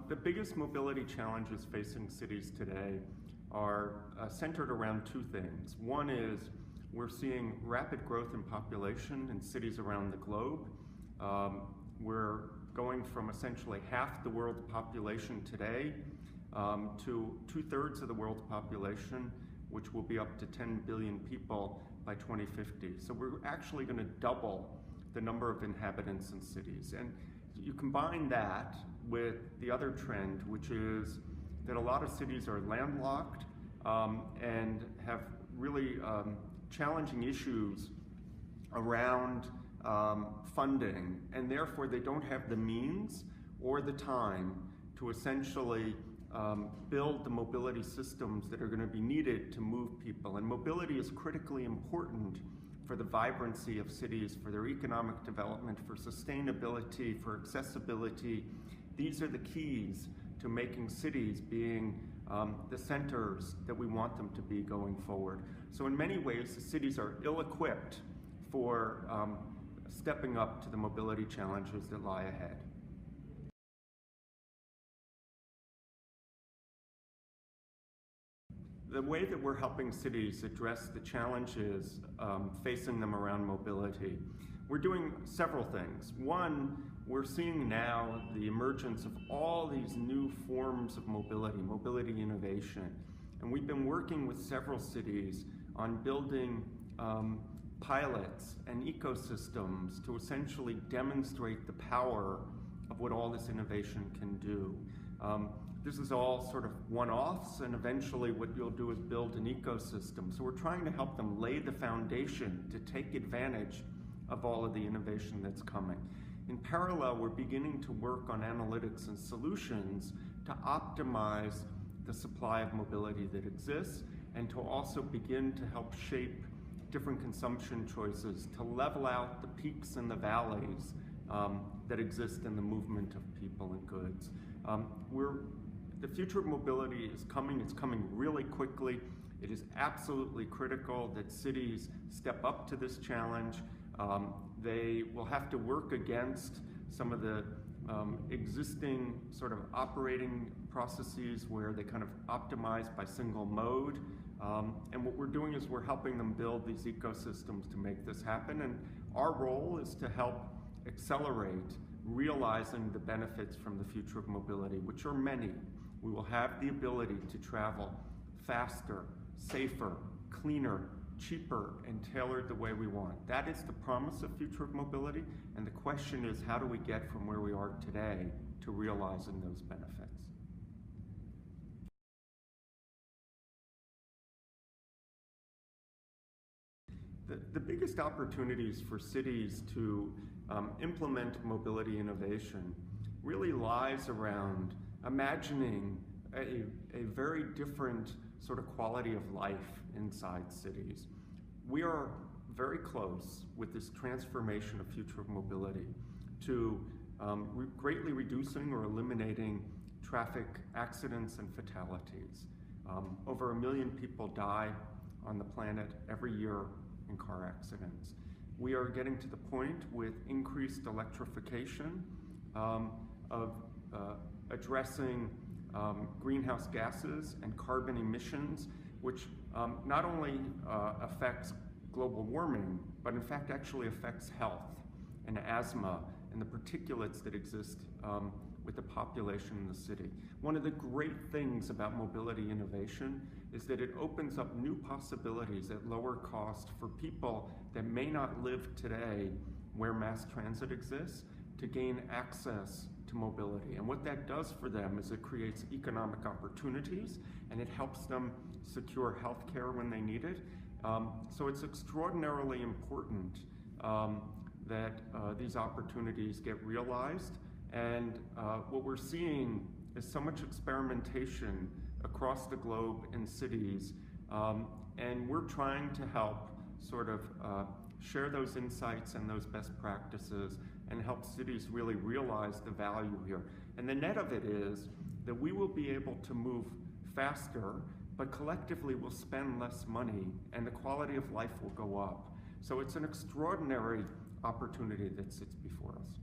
The biggest mobility challenges facing cities today are centered around two things. One is we're seeing rapid growth in population in cities around the globe. We're going from essentially half the world's population today to 2/3 of the world's population, which will be up to 10 billion people by 2050. So we're actually going to double the number of inhabitants in cities. And you combine that with the other trend, which is that a lot of cities are landlocked and have really challenging issues around funding, and therefore they don't have the means or the time to essentially build the mobility systems that are going to be needed to move people. And mobility is critically important for the vibrancy of cities, for their economic development, for sustainability, for accessibility. These are the keys to making cities being the centers that we want them to be going forward. So in many ways, the cities are ill-equipped for stepping up to the mobility challenges that lie ahead. The way that we're helping cities address the challenges facing them around mobility, we're doing several things. One, we're seeing now the emergence of all these new forms of mobility innovation. And we've been working with several cities on building pilots and ecosystems to essentially demonstrate the power of what all this innovation can do. This is all sort of one-offs, and eventually what you'll do is build an ecosystem. So we're trying to help them lay the foundation to take advantage of all of the innovation that's coming. In parallel, we're beginning to work on analytics and solutions to optimize the supply of mobility that exists, and to also begin to help shape different consumption choices to level out the peaks and the valleys that exist in the movement of people and goods. The future of mobility is coming. It's coming really quickly. It is absolutely critical that cities step up to this challenge. They will have to work against some of the existing sort of operating processes where they kind of optimize by single mode. And what we're doing is we're helping them build these ecosystems to make this happen. And our role is to help accelerate realizing the benefits from the future of mobility, which are many. We will have the ability to travel faster, safer, cleaner, cheaper, and tailored the way we want. That is the promise of future of mobility, and the question is, how do we get from where we are today to realizing those benefits? The biggest opportunities for cities to implement mobility innovation really lies around imagining a very different sort of quality of life inside cities. We are very close with this transformation of future of mobility to greatly reducing or eliminating traffic accidents and fatalities. Over 1 million people die on the planet every year in car accidents. We are getting to the point with increased electrification of addressing greenhouse gases and carbon emissions, which not only affects global warming, but in fact actually affects health and asthma and the particulates that exist with the population in the city. One of the great things about mobility innovation is that it opens up new possibilities at lower cost for people that may not live today where mass transit exists to gain access to mobility. And what that does for them is it creates economic opportunities, and it helps them secure health care when they need it. So it's extraordinarily important that these opportunities get realized. And what we're seeing is so much experimentation across the globe in cities. And we're trying to help sort of share those insights and those best practices and help cities really realize the value here. And the net of it is that we will be able to move faster, but collectively we'll spend less money and the quality of life will go up. So it's an extraordinary opportunity that sits before us.